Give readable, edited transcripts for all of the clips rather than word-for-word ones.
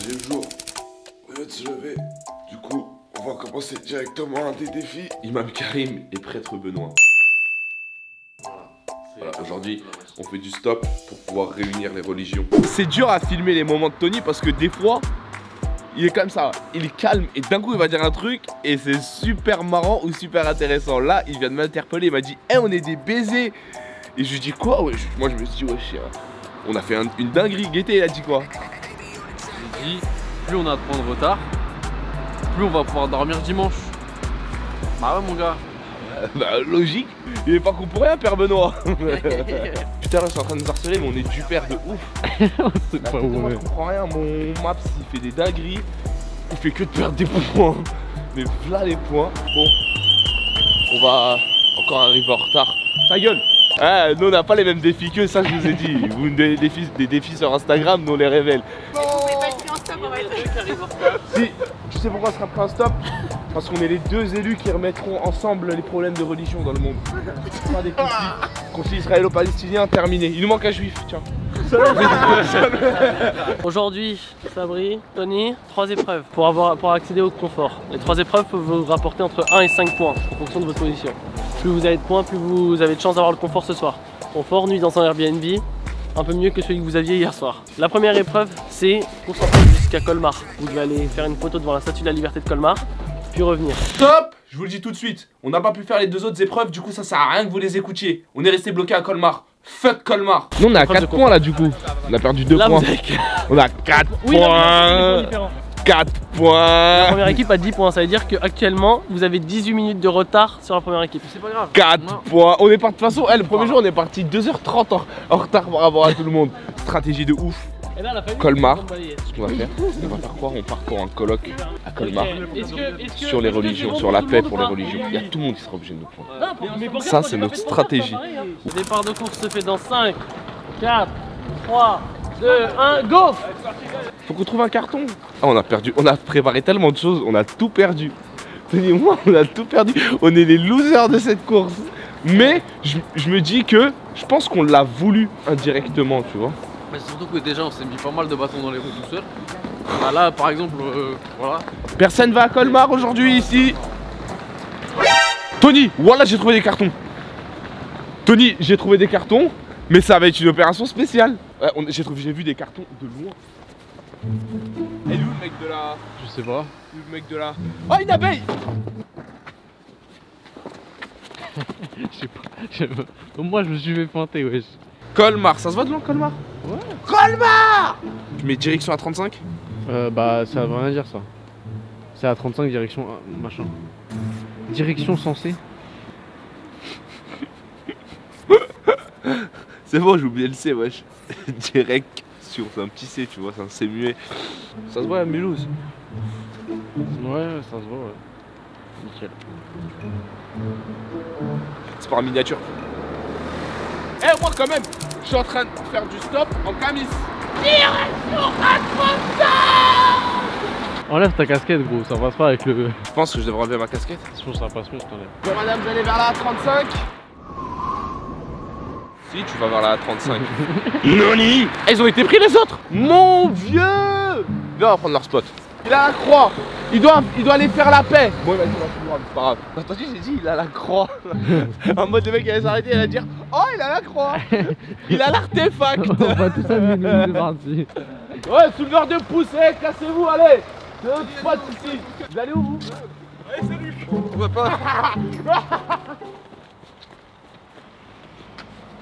deuxième jour, on vient de se lever. Du coup, on va commencer directement un des défis. Imam Karim et prêtre Benoît. Voilà, aujourd'hui, on fait du stop pour pouvoir réunir les religions. C'est dur à filmer les moments de Tony parce que des fois, il est comme ça, il est calme et d'un coup il va dire un truc et c'est super marrant ou super intéressant. Là, il vient de m'interpeller, il m'a dit hey, on est des baisers. Et je lui dis quoi? Ouais, moi je me suis dit ouais, on a fait une dinguerie. Guetté, il a dit quoi? Il dit plus on a de points de retard, plus on va pouvoir dormir dimanche. Bah ouais mon gars. Bah logique, il est pas con pour rien Père Benoît. Putain là je suis en train de nous harceler mais on est du père de ouf. C'est pas où moi je comprends rien, mon Maps il fait des dingueries, il fait que de perdre des points. Mais voilà les points. Bon, on va encore arriver en retard. Ta gueule. Ah, nous on n'a pas les mêmes défis que ça je vous ai dit. Vous des défis sur Instagram, nous on les révèle. Vous pouvez pas être pris en stop en fait. Si, tu sais pourquoi on sera pris en stop? Parce qu'on est les deux élus qui remettront ensemble les problèmes de religion dans le monde. Pas des conflits israélo-palestiniens terminés. Il nous manque un juif, tiens. Aujourd'hui, Sabri, Tony, 3 épreuves pour accéder au confort. Les 3 épreuves peuvent vous rapporter entre 1 et 5 points en fonction de votre position. Plus vous avez de points, plus vous avez de chances d'avoir le confort ce soir. Confort, nuit dans un Airbnb, un peu mieux que celui que vous aviez hier soir. La première épreuve, c'est concentrer jusqu'à Colmar. Vous devez aller faire une photo devant la statue de la liberté de Colmar, puis revenir. Stop! Je vous le dis tout de suite, on n'a pas pu faire les 2 autres épreuves, du coup ça sert à rien que vous les écoutiez. On est resté bloqué à Colmar. Fuck Colmar. Nous on est à 4 points là du coup. On a perdu 2 points. On a 4 points. 4 points. La première équipe a 10 points, ça veut dire qu'actuellement vous avez 18 minutes de retard sur la première équipe. C'est pas grave. 4 points. On est parti, de toute façon, le premier jour on est parti 2h30 en retard par rapport à tout le monde. Stratégie de ouf. Et là, Colmar, ce qu'on va faire, on va faire quoi? On part pour un colloque à Colmar sur les religions, sur la paix pour les religions. Il y a tout le monde qui sera obligé de nous prendre. Ça, c'est notre stratégie. Le départ de course se fait dans 5, 4, 3, 2, 1, go! Faut qu'on trouve un carton. Ah, on a perdu, on a préparé tellement de choses, on a tout perdu. Tenez, moi, on a tout perdu. On est les losers de cette course. Mais je me dis que je pense qu'on l'a voulu indirectement, tu vois. Mais surtout que déjà on s'est mis pas mal de bâtons dans les roues tout seul. Bah là par exemple, voilà. Personne va à Colmar aujourd'hui ici. Tony, voilà j'ai trouvé des cartons. Tony, j'ai trouvé des cartons, mais ça va être une opération spéciale. J'ai vu des cartons de loin. Et où le mec de la... Je sais pas. Le mec de la... Oh une abeille. Je sais pas. Moi je me suis fait pointer, wesh. Colmar, ça se voit de loin Colmar? Ouais. Colmar! Tu mets direction à 35? Bah ça veut rien dire ça. C'est à 35 direction machin. Direction sensée. C'est bon, j'ai oublié le C, wesh. Direct sur un petit C, tu vois, c'est un C muet. Ça se voit à Mulhouse. Ouais, ça se voit, ouais. Nickel. C'est pas en miniature. Eh, moi quand même, je suis en train de faire du stop en camis. Direction à 35! Enlève ta casquette, gros, ça passe pas avec le. Je pense que je devrais enlever ma casquette. Je pense que ça passe mieux, je t'enlève. Bon, madame, vous allez vers la 35? Si, tu vas vers la 35. Noni! Ils ont été pris les autres! Mon vieux! Viens, on va prendre leur spot. Il a la croix! Il doit aller faire la paix! Bon, vas-y, on va tout voir, c'est pas grave. T'as entendu, j'ai dit, il a la croix. En mode, le mec allait s'arrêter, il allait dire, oh, il a la croix! Il a l'artefact! On va tout s'amuser, c'est parti. Ouais, souleveur de pouce, cassez-vous, allez! C'est notre spot ici! Vous allez où, vous? Allez, salut! On voit pas!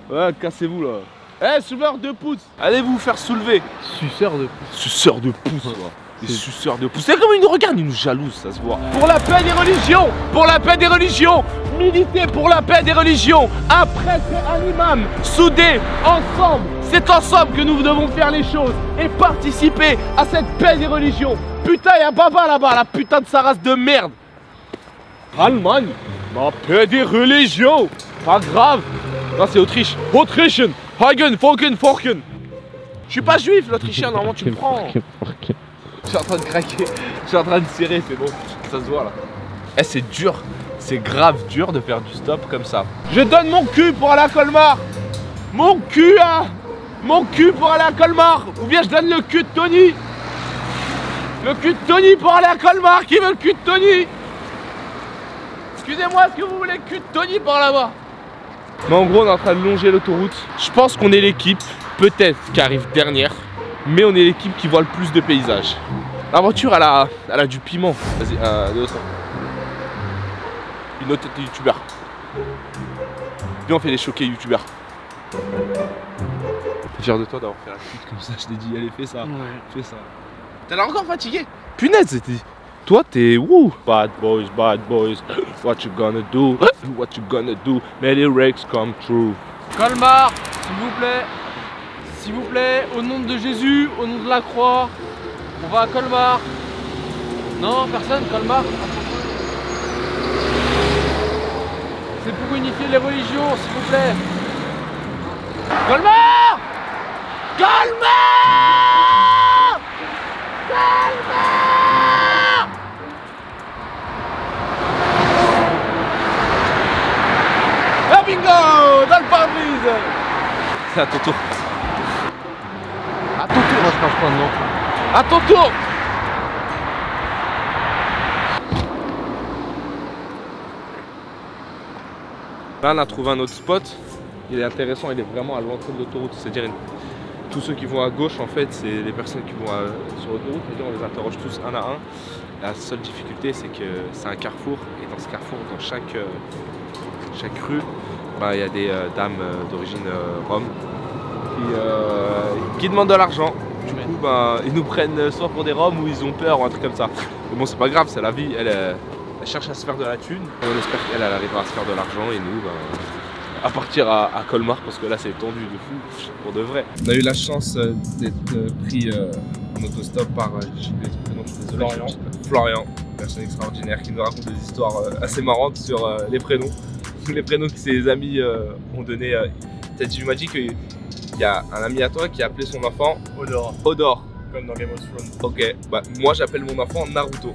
Ouais, cassez-vous là! Eh, souleveur de pouce! Allez vous faire soulever! Suceur de pouce. Suceur de pouce, quoi! Des suceurs de pouce. C'est comme ils nous regardent, ils nous jalousent, ça se voit. Pour la paix des religions! Pour la paix des religions! Militer pour la paix des religions! Un prêtre et un imam, soudés, ensemble! C'est ensemble que nous devons faire les choses et participer à cette paix des religions! Putain, y'a Baba là-bas, la putain de sa race de merde! Allemagne, la paix des religions! Pas grave! Non, c'est Autriche. Autrichen! Hagen, Folken, Forken! Je suis pas juif, l'Autrichien, normalement tu me prends! Je suis en train de craquer, je suis en train de serrer, c'est bon, ça se voit là. Eh, c'est dur, c'est grave dur de faire du stop comme ça. Je donne mon cul pour aller à Colmar. Mon cul, hein. Mon cul pour aller à Colmar. Ou bien je donne le cul de Tony. Le cul de Tony pour aller à Colmar. Qui veut le cul de Tony? Excusez-moi, est-ce que vous voulez le cul de Tony par là-bas? Mais en gros, on est en train de longer l'autoroute. Je pense qu'on est l'équipe, peut-être, qui arrive dernière. Mais on est l'équipe qui voit le plus de paysages. La voiture, elle a du piment. Vas-y, de l'autre. Une autre tête de youtubeur. Viens, on fait les choqués youtubeurs. T'es fier de toi d'avoir fait la pute comme ça, je t'ai dit, allez, fais ça. Ouais. Fais ça. T'as l'air encore fatigué. Punaise, c'était. Toi, t'es wouh. Bad boys, what you gonna do? What you gonna do? May the lyrics come true. Colmar, s'il vous plaît, au nom de Jésus, au nom de la croix, on va à Colmar. Non, personne, Colmar. C'est pour unifier les religions, s'il vous plaît. Colmar! Colmar! Colmar! Ah bingo! Dans le pare-brise! C'est à ton tour. À ton tour. Moi je marche pas non. À ton tour! Là on a trouvé un autre spot. Il est intéressant, il est vraiment à l'entrée de l'autoroute. C'est-à-dire tous ceux qui vont à gauche en fait c'est les personnes qui vont sur l'autoroute. On les interroge tous un à un. La seule difficulté c'est que c'est un carrefour. Et dans ce carrefour, dans chaque rue, bah, il y a des dames d'origine rome qui demandent de l'argent. Du coup bah, ils nous prennent soit pour des roms ou ils ont peur ou un truc comme ça. Mais bon c'est pas grave, c'est la vie. Elle cherche à se faire de la thune. Et on espère qu'elle arrivera à se faire de l'argent et nous bah, à partir à Colmar parce que là c'est tendu de fou pour de vrai. On a eu la chance d'être pris en autostop par Florian, personne extraordinaire qui nous raconte des histoires assez marrantes sur les prénoms. Les prénoms que ses amis ont donné. Tu m'as dit qu'il y a un ami à toi qui a appelé son enfant Odor. Comme dans Game of Thrones. Ok, bah moi j'appelle mon enfant Naruto.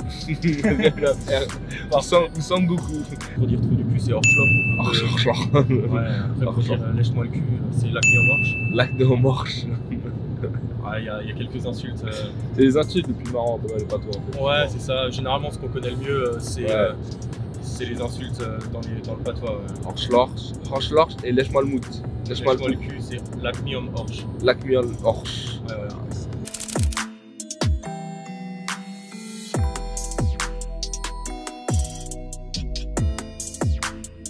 Ou Sangoku. Pour dire trou du cul, c'est Orschloch. Ouais, après pour dire lèche-moi le cul, c'est l'acné en marche. L'acné en marche. Ouais, il y a quelques insultes. C'est des insultes les plus marrantes, pas toi en fait. Ouais, c'est ça. Généralement, ce qu'on connaît le mieux, c'est les insultes dans le patois. Orschloch et lèche-moi le mout. Lèche-moi le cul, c'est l'acné en orche. L'acné en orche. Ouais.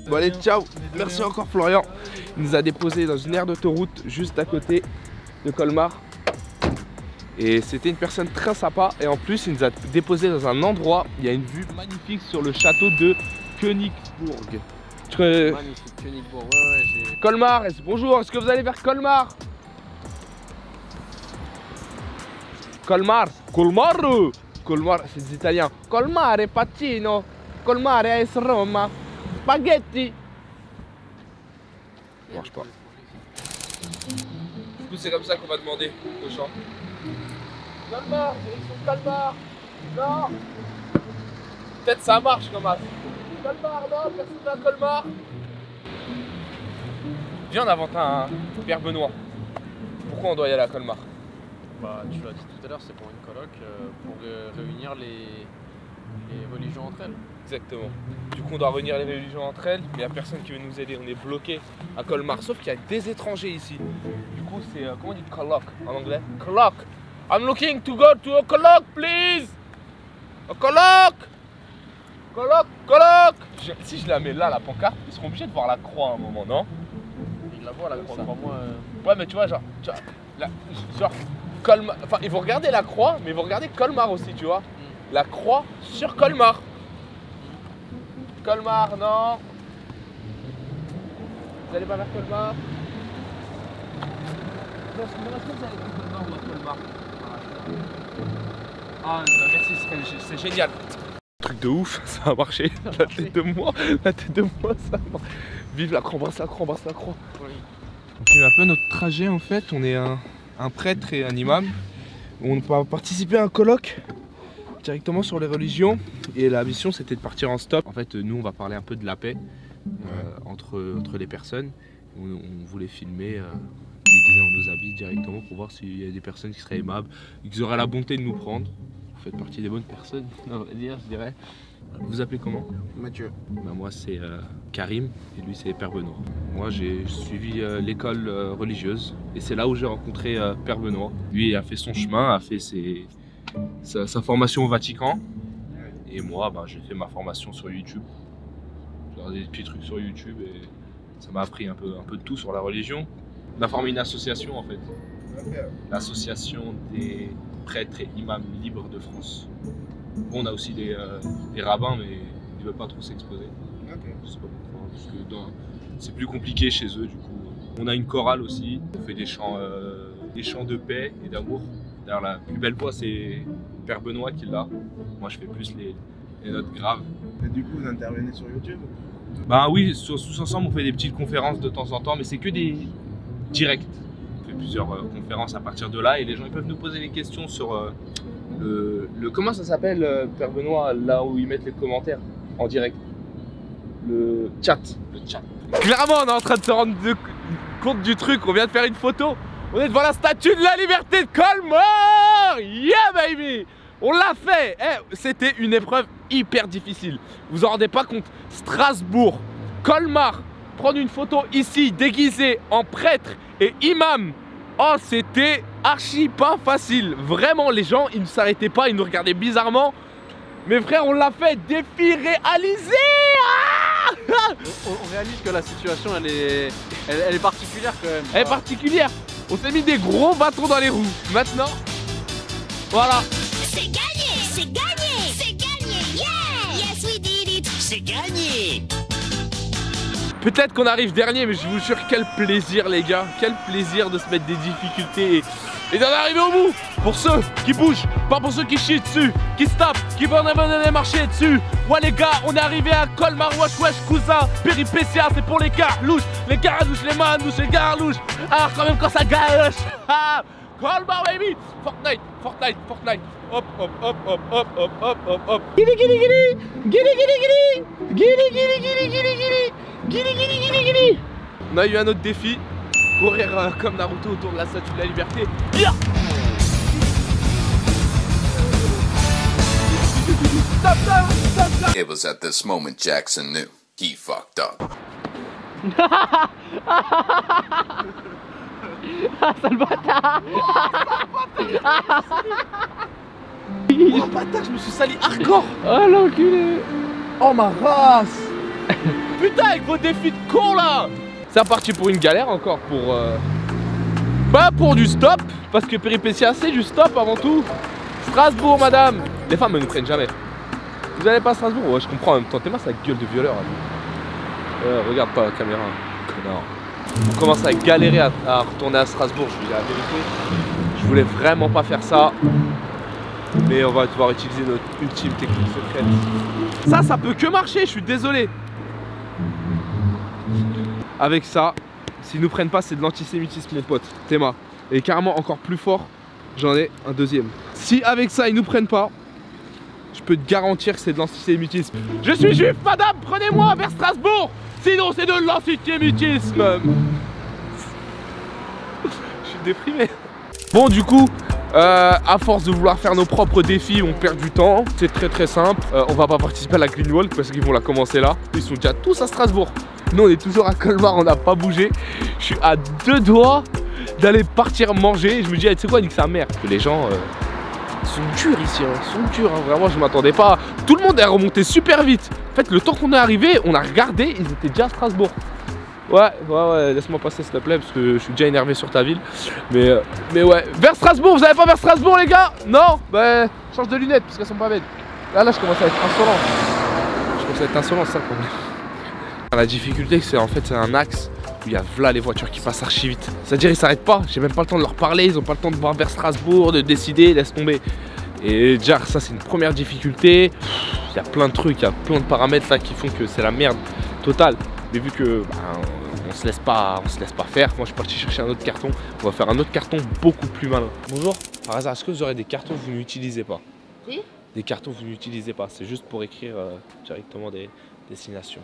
Bon allez, ciao. Merci encore Florian. Il nous a déposé dans une aire d'autoroute juste à côté de Colmar. Et c'était une personne très sympa. Et en plus, il nous a déposé dans un endroit. Il y a une vue magnifique sur le château de Königsbourg. Magnifique, Königsbourg, ouais, j'ai... Colmar, bonjour, est-ce que vous allez vers Colmar? Colmar, c'est des Italiens. Colmar est Pacino, Colmar est Roma, spaghetti. Ça marche pas. Du coup, c'est comme ça qu'on va demander aux gens. Colmar, direction Colmar. Non. Peut-être ça marche, Colmar. Colmar, non, personne à Colmar. Viens, on invente un Pierre Benoît. Pourquoi on doit y aller à Colmar? Bah, tu l'as dit tout à l'heure, c'est pour une colloque, pour réunir les religions entre elles. Exactement. Du coup, on doit réunir les religions entre elles, mais il n'y a personne qui veut nous aider. On est bloqué à Colmar, sauf qu'il y a des étrangers ici. Du coup, c'est comment on dit colloque en anglais? Colloque. I'm looking to go to a colloque, please. A colloque. Colloque. Si je la mets là, la pancarte, ils seront obligés de voir la croix à un moment, non? Ils la voient, la croix, crois-moi. Ouais, mais tu vois, genre Colmar, enfin, ils vont regarder la croix, mais ils vont regarder Colmar aussi, tu vois. La croix sur Colmar. Colmar, non. Vous allez pas vers Colmar? Est-ce que vous allez vers Colmar ou à Colmar? Ah, merci, c'est génial. Truc de ouf, ça a marché. La tête de moi, ça marche. Vive la croix, embrasse la croix. Oui. On fait un peu notre trajet en fait. On est un prêtre et un imam. On va participer à un colloque directement sur les religions. Et la mission c'était de partir en stop. En fait, nous on va parler un peu de la paix entre les personnes. On voulait filmer déguisés en nos habits directement pour voir s'il y a des personnes qui seraient aimables, qui auraient la bonté de nous prendre. Vous faites partie des bonnes personnes, on va dire, je dirais. Vous vous appelez comment? Mathieu. Bah moi c'est Karim et lui c'est Père Benoît. Moi j'ai suivi l'école religieuse et c'est là où j'ai rencontré Père Benoît. Lui a fait son chemin, a fait sa formation au Vatican et moi bah, j'ai fait ma formation sur YouTube. J'ai regardé des petits trucs sur YouTube et ça m'a appris un peu de tout sur la religion. On a formé une association en fait, l'association des prêtres et imams libres de France. Bon, on a aussi des rabbins, mais ils ne veulent pas trop s'exposer. Je sais pas pourquoi, parce que c'est plus compliqué chez eux du coup. On a une chorale aussi, on fait des chants de paix et d'amour. D'ailleurs, la plus belle voix, c'est Père Benoît qui l'a. Moi, je fais plus les notes graves. Et du coup, vous intervenez sur YouTube? Bah oui, tous ensemble, on fait des petites conférences de temps en temps, mais c'est que des directs. On fait plusieurs conférences à partir de là et les gens ils peuvent nous poser des questions sur comment ça s'appelle, Père Benoît, là où ils mettent les commentaires en direct? Le chat. Clairement, on est en train de se rendre compte du truc. On vient de faire une photo. On est devant la statue de la liberté de Colmar. Yeah, baby! On l'a fait. C'était une épreuve hyper difficile. Vous vous en rendez pas compte? Strasbourg, Colmar, prendre une photo ici, déguisé en prêtre et imam. Oh, c'était archi pas facile. Vraiment, les gens, ils ne s'arrêtaient pas, ils nous regardaient bizarrement. Mais frère, on l'a fait, défi réalisé. On réalise que la situation, elle est particulière quand même. Elle est particulière. On s'est mis des gros bâtons dans les roues. Maintenant, voilà. C'est gagné, c'est gagné, c'est gagné, yeah! Yes, we did it! C'est gagné! Peut-être qu'on arrive dernier, mais je vous jure, quel plaisir les gars. Quel plaisir de se mettre des difficultés et d'en arriver au bout. Pour ceux qui bougent, pas pour ceux qui chient dessus, qui se tapent, qui vont marcher dessus. Ouais les gars, on est arrivé à Colmar, wesh wesh cousin. Péripétia, c'est pour les carlouches, les manouches, les garlouches. Alors quand même quand ça galoche. Colmar baby. Fortnite. Hop. Gili. On a eu un autre défi, courir comme Naruto autour de la statue de la liberté. Yeah. Stop. It was at this moment Jackson knew he fucked up. Sale bâtard. Oh bâtard, je me suis sali hardcore. Oh l'enculé. Oh ma race. Putain, avec vos défis de con là. C'est reparti pour une galère encore pour du stop. Parce que Péripétia c'est du stop avant tout. Strasbourg madame. Les femmes ne nous prennent jamais. Vous allez pas à Strasbourg? Ouais je comprends en même temps. T'es sa gueule de violeur. Regarde pas la caméra, connard. On commence à galérer à retourner à Strasbourg, je vous dis la vérité. Je voulais vraiment pas faire ça. Mais on va devoir utiliser notre ultime technique secrète. Ça peut que marcher, je suis désolé. Avec ça, s'ils nous prennent pas, c'est de l'antisémitisme mon pote, Théma. Et carrément encore plus fort, j'en ai un deuxième. Si avec ça ils nous prennent pas, je peux te garantir que c'est de l'antisémitisme. Je suis juif madame, prenez-moi vers Strasbourg. Sinon c'est de l'antisémitisme. Je suis déprimé. Bon du coup, à force de vouloir faire nos propres défis, on perd du temps. C'est très simple. On va pas participer à la Green Walk parce qu'ils vont la commencer là. Ils sont déjà tous à Strasbourg. Nous on est toujours à Colmar, on n'a pas bougé. Je suis à 2 doigts d'aller partir manger. Je me dis, tu sais quoi, nique sa mère. Que les gens sont durs ici, ils sont durs. Vraiment, je m'attendais pas. Tout le monde est remonté super vite. En fait, le temps qu'on est arrivé, on a regardé, ils étaient déjà à Strasbourg. Ouais, laisse-moi passer s'il te plaît, parce que je suis déjà énervé sur ta ville. Mais ouais, vers Strasbourg, vous allez pas vers Strasbourg les gars? Non? Bah, change de lunettes, parce qu'elles sont pas belles. Là, je commence à être insolent. C'est ça le problème. La difficulté, c'est en fait, c'est un axe où il y a là les voitures qui passent archi vite. C'est-à-dire, ils s'arrêtent pas, j'ai même pas le temps de leur parler, ils ont pas le temps de voir vers Strasbourg, de décider, laisse tomber. Et déjà, ça, c'est une première difficulté. Il y a plein de trucs, il y a plein de paramètres là qui font que c'est la merde totale. Mais vu que on se laisse pas faire, moi je suis parti chercher un autre carton. On va faire un autre carton beaucoup plus malin. Bonjour, par hasard, est-ce que vous aurez des cartons que vous n'utilisez pas? Oui. Des cartons que vous n'utilisez pas, c'est juste pour écrire directement des destinations.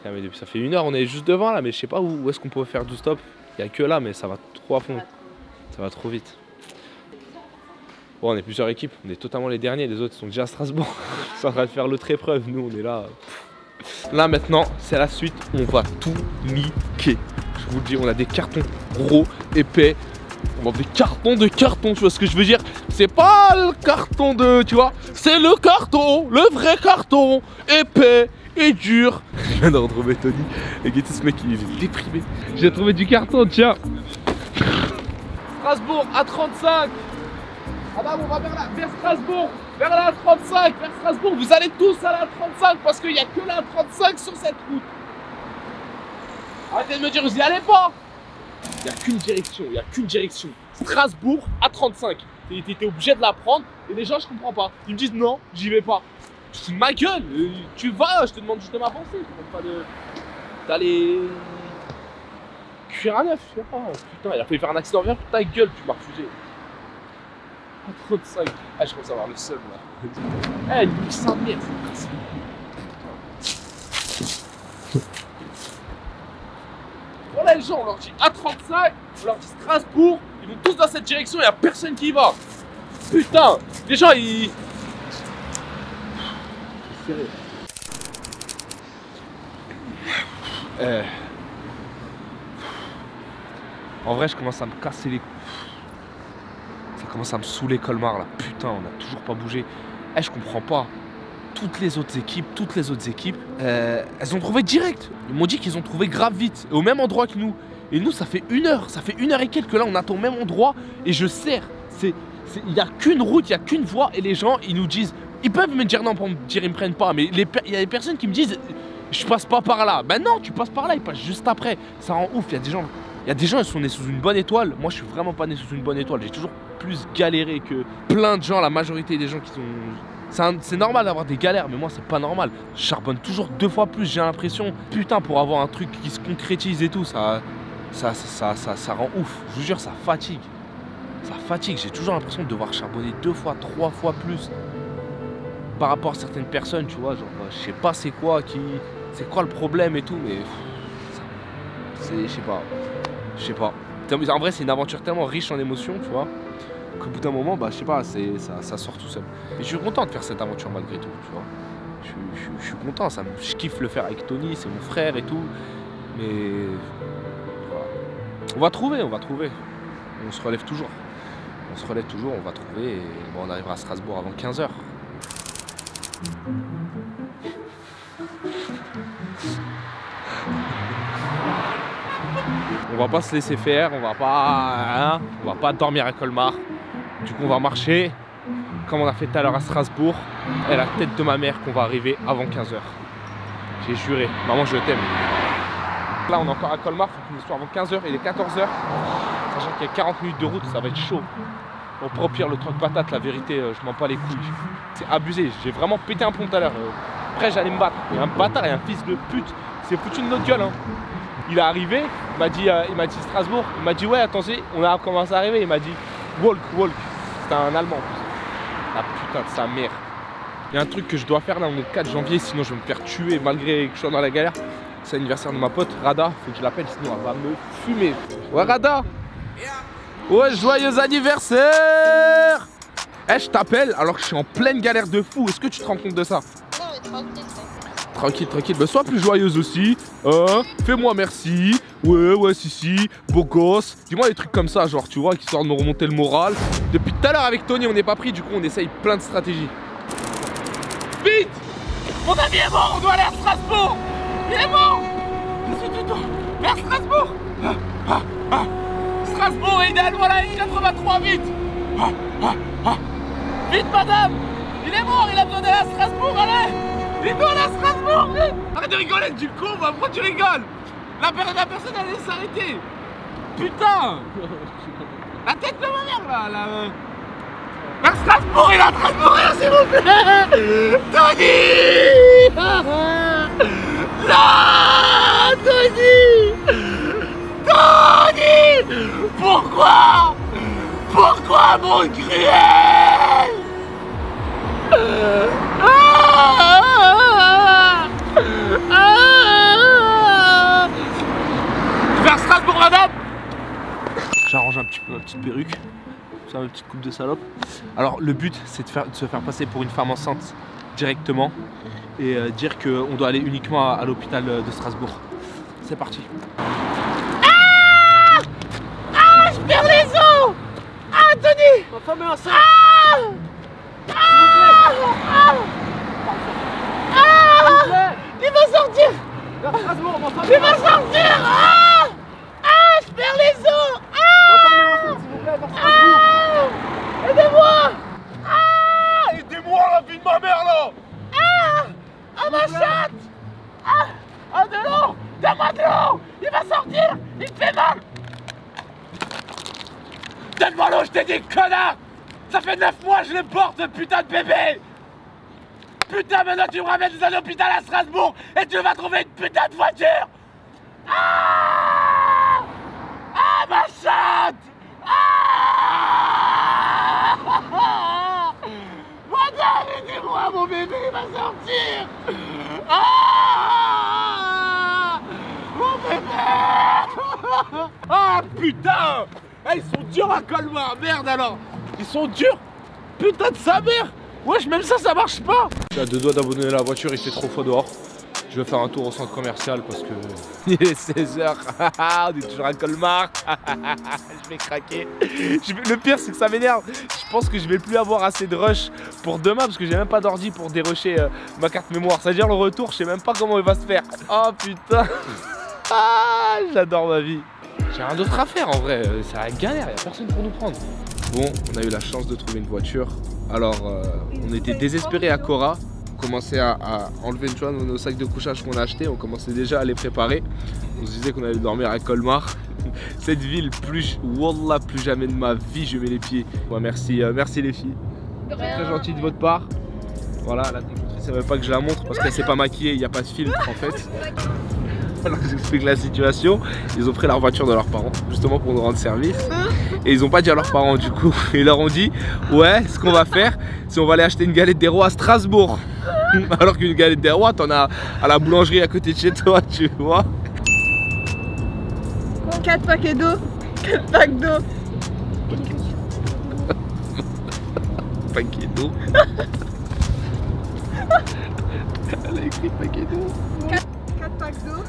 Ah, mais depuis ça fait 1 heure, on est juste devant là, mais je sais pas où est-ce qu'on pourrait faire du stop. Il n'y a que là, mais ça va trop à fond. Ça va trop vite. Bon, on est plusieurs équipes, on est totalement les derniers, les autres sont déjà à Strasbourg. Ils sont en train de faire l'autre épreuve, nous on est là. Là maintenant, c'est la suite, on va tout niquer. Je vous le dis, on a des cartons gros, épais. On a des cartons de cartons, tu vois ce que je veux dire? C'est pas le carton de, tu vois, c'est le carton, le vrai carton, épais et dur. Je viens de retrouver Tony, et regardez ce mec il est déprimé. J'ai trouvé du carton, tiens. Strasbourg à 35. Adam, on va vers Strasbourg, vers la 35, vers Strasbourg. Vous allez tous à la 35 parce qu'il n'y a que la 35 sur cette route. Arrêtez de me dire, vous n'y allez pas. Il n'y a qu'une direction, il n'y a qu'une direction. Strasbourg à 35. T'es obligé de la prendre et les gens, je comprends pas. Ils me disent non, j'y vais pas. Je fous de ma gueule, tu vas, je te demande juste de m'avancer. Je te demande pas de. D'aller. Cuire un œuf, je sais pas. Putain, il a fallu faire un accident, viens, ta gueule, tu m'as refusé. 35. Ah, je commence à avoir le seum là. Eh, il nique sa mère, c'est voilà les gens, on leur dit A35, on leur dit Strasbourg, ils vont tous dans cette direction, il n'y a personne qui y va. Putain, les gens ils. C'est serré. En vrai, je commence à me casser les couilles. Ça commence à me saouler Colmar là. Putain, on n'a toujours pas bougé. Eh, je comprends pas. Toutes les autres équipes, elles ont trouvé direct. Ils m'ont dit qu'ils ont trouvé grave vite, au même endroit que nous. Et nous, ça fait 1 heure, ça fait 1 heure et quelques là, on attend au même endroit et je serre. Il n'y a qu'une route, il n'y a qu'une voie et les gens, ils nous disent, ils peuvent me dire non pour me dire ils me prennent pas, mais il y a des personnes qui me disent, je passe pas par là. Ben non, tu passes par là, ils passent juste après. Ça rend ouf, il y a des gens, ils sont nés sous une bonne étoile. Moi, je suis vraiment pas né sous une bonne étoile. J'ai toujours plus galéré que plein de gens, la majorité des gens qui sont. C'est normal d'avoir des galères, mais moi c'est pas normal. Je charbonne toujours 2 fois plus, j'ai l'impression. Putain, pour avoir un truc qui se concrétise et tout, ça rend ouf. Je vous jure, ça fatigue. Ça fatigue, j'ai toujours l'impression de devoir charbonner 2 fois, 3 fois plus. Par rapport à certaines personnes, tu vois, genre, je sais pas c'est quoi le problème et tout, mais. Je sais pas. En vrai, c'est une aventure tellement riche en émotions, tu vois, qu'au bout d'un moment, bah, je sais pas, ça sort tout seul. Et je suis content de faire cette aventure malgré tout, tu vois. Je suis content, je kiffe le faire avec Tony, c'est mon frère et tout. Mais voilà. On va trouver. On se relève toujours. On va trouver et bon, on arrivera à Strasbourg avant 15 h. On va pas se laisser faire, on va pas dormir à Colmar. Du coup on va marcher comme on a fait tout à l'heure à Strasbourg. Et la tête de ma mère qu'on va arriver avant 15 h. J'ai juré, maman je t'aime. Là on est encore à Colmar, faut qu'on soit avant 15 h, il est 14 h. Sachant qu'il y a 40 minutes de route, ça va être chaud. On peut au pire le truc patate, la vérité, je m'en bats les couilles. C'est abusé, j'ai vraiment pété un plomb tout à l'heure. Après j'allais me battre. Il y a un bâtard et un fils de pute, c'est foutu de notre gueule hein. Il est arrivé, il m'a dit Strasbourg, il m'a dit ouais attendez, on a commencé à arriver, il m'a dit walk. C'était un Allemand en plus. La putain de sa mère. Il y a un truc que je dois faire là, on est le 4 janvier, sinon je vais me faire tuer malgré que je sois dans la galère. C'est l'anniversaire de ma pote, Rada, faut que je l'appelle sinon elle va me fumer. Ouais Rada. Ouais, joyeux anniversaire. Eh, je t'appelle alors que je suis en pleine galère de fou, est-ce que tu te rends compte de ça? Non mais tranquille. Tranquille, bah, sois plus joyeuse aussi, fais-moi merci, ouais, si, beau gosse, dis-moi des trucs comme ça, genre, tu vois, histoire de me remonter le moral. Depuis tout à l'heure avec Tony, on n'est pas pris, du coup, on essaye plein de stratégies. Vite! Mon ami est mort, on doit aller à Strasbourg! Il est mort! Je suis tout le temps vers Strasbourg! Strasbourg, idéal, voilà, 83, vite! Vite, madame! Il est mort, il a besoin d'aller à Strasbourg, allez! Il doit aller à Strasbourg, vite! Arrête de rigoler, du con, bah, pourquoi tu rigoles? La personne allait s'arrêter! Putain! La tête de ma mère là, vers Strasbourg, il est en train de mourir, s'il vous plaît! Tony! Non! Tony! Pourquoi? Pourquoi mon cruel? Vers Strasbourg, madame. J'arrange un petit peu ma petite perruque. Ça, ma petite coupe de salope. Alors le but c'est de se faire passer pour une femme enceinte directement et dire qu'on doit aller uniquement à l'hôpital de Strasbourg. C'est parti. Ah, je perds les os. Ah, Tony. Ma femme est enceinte. Il va sortir. Il va sortir. Je perds les os. Aidez-moi. Aidez-moi la vie de ma mère là. Ma chatte. De l'eau. Donne-moi de l'eau. Il va sortir. Il me fait mal. Donne-moi l'eau, je t'ai dit, connard. Ça fait 9 mois que je le porte, ce putain de bébé. Putain, maintenant tu me ramènes dans un hôpital à Strasbourg et tu vas trouver une putain de voiture. Ma chatte. Madame, aidez-moi, mon bébé va sortir. Mon bébé. Putain. Ils sont durs à Colmar, merde alors. Ils sont durs. Putain de sa mère. Wesh, même ça marche pas. Je suis à 2 doigts d'abandonner la voiture, il fait trop froid dehors. Je vais faire un tour au centre commercial parce que il est 16h. On est toujours à Colmar. Je vais craquer. Le pire c'est que ça m'énerve. Je pense que je vais plus avoir assez de rush pour demain parce que j'ai même pas d'ordi pour dérocher ma carte mémoire. C'est-à-dire le retour, je sais même pas comment il va se faire. Oh putain. J'adore ma vie. J'ai rien d'autre à faire en vrai. C'est la galère, y a personne pour nous prendre. Bon, on a eu la chance de trouver une voiture. Alors, on était désespérés à Cora. On commençait à enlever nos sacs de couchage qu'on a achetés. On commençait déjà à les préparer. On se disait qu'on allait dormir à Colmar. Cette ville, Wallah, plus jamais de ma vie je mets les pieds. Ouais, merci les filles. Très gentil de votre part. Voilà, la conductrice elle veut pas que je la montre parce qu'elle s'est pas maquillée, il n'y a pas de filtre en fait. Alors que j'explique la situation, ils ont pris leur voiture de leurs parents justement pour nous rendre service et ils ont pas dit à leurs parents du coup. Ils leur ont dit ouais, ce qu'on va faire c'est on va aller acheter une galette des rois à Strasbourg. Alors qu'une galette des rois t'en as à la boulangerie à côté de chez toi, tu vois. 4 paquets d'eau, 4 packs d'eau. Paquet d'eau. Elle a écrit paquet d'eau. 4 packs d'eau.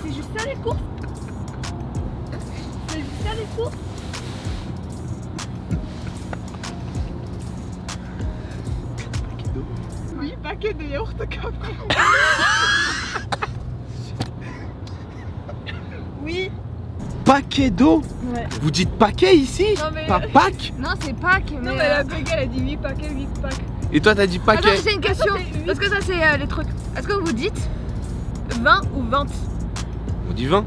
C'est juste ça les courses. C'est juste ça les courses. Paquet d'eau. Oui, paquet de yaourt au café. Oui. Paquet d'eau. Ouais. Vous dites paquet ici? Non, mais... Pas pack? Non, c'est pack. Non, mais la bugue, elle a dit 8 paquets, 8 packs. Et toi t'as dit paquet? Attends, j'ai une question. Parce que ça, c'est les trucs. Est-ce que vous dites 20 ou 20? On dit 20.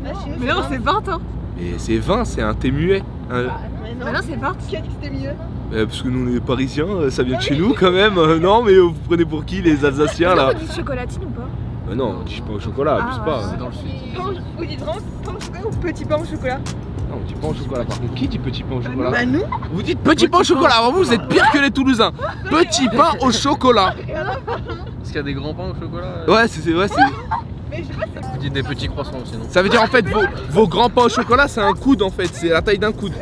Mais non, c'est 20 hein. Mais c'est 20, c'est un thé muet. Mais non, c'est 20. Qui a dit que c'était mieux? Parce que nous on est parisiens, ça vient de chez nous quand même. Non mais vous prenez pour qui les Alsaciens là? Vous dites chocolatine ou pas? Non, on dit pas au chocolat, abuse pas. C'est dans le sud. Vous dites vraiment pain au chocolat ou petit pain au chocolat? Non, on dit pain au chocolat. Par contre, qui dit petit pain au chocolat? Bah nous. Vous dites petit pain au chocolat, alors vous êtes pire que les Toulousains. Petit pain au chocolat. Est-ce qu'il y a des grands pains au chocolat? Ouais, c'est Mais je sais pas, c'est... Vous dites des petits croissants aussi, non? Ça veut dire en fait vos grands pains au chocolat c'est un coude en fait, c'est la taille d'un coude.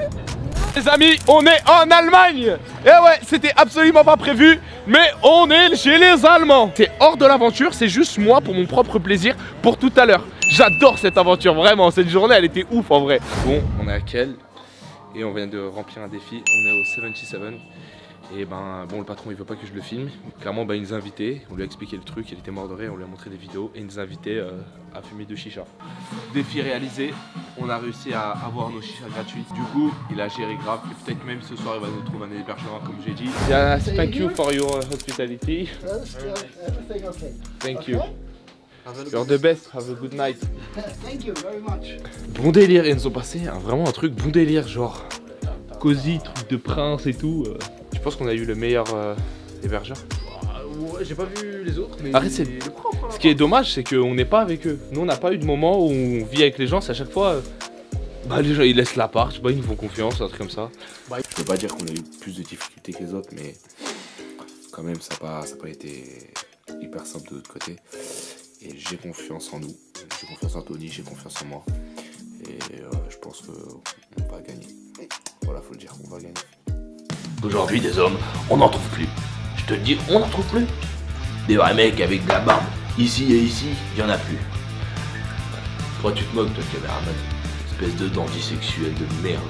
Les amis, on est en Allemagne. Et ouais, c'était absolument pas prévu, mais on est chez les Allemands. C'est hors de l'aventure, c'est juste moi pour mon propre plaisir pour tout à l'heure. J'adore cette aventure, vraiment, cette journée elle était ouf en vrai. Bon, on est à Kiel et on vient de remplir un défi, on est au 77. Et ben bon, le patron il veut pas que je le filme. Clairement ben, il nous a invités, on lui a expliqué le truc, il était mort de rire, on lui a montré des vidéos et il nous a invités à fumer de chicha. Défi réalisé, on a réussi à avoir nos chichas gratuits. Du coup il a géré grave et peut-être même ce soir il va nous trouver un hébergement comme j'ai dit. Yeah, thank you for your hospitality. Thank you. You're the best, have a good night. Thank you very much. Bon délire, ils nous ont passé vraiment un truc bon délire, genre cosy, truc de prince et tout. Je pense qu'on a eu le meilleur hébergeur. Ouais, j'ai pas vu les autres, mais Arrête, ce qui est dommage, c'est qu'on n'est pas avec eux. Nous, on n'a pas eu de moment où on vit avec les gens. C'est à chaque fois, bah, les gens ils laissent l'appart, je sais pas, ils nous font confiance, un truc comme ça. Bah, je peux pas dire qu'on a eu plus de difficultés que les autres, mais quand même, ça n'a pas été hyper simple de l'autre côté. Et j'ai confiance en nous, j'ai confiance en Tony, j'ai confiance en moi. Et je pense qu'on va gagner. Voilà, faut le dire, on va gagner. Aujourd'hui, des hommes, on n'en trouve plus. Je te le dis, on n'en trouve plus. Des vrais mecs avec de la barbe, ici et ici, il n'y en a plus. Toi, tu te moques, toi, caméraman. Espèce de dandy sexuel de merde.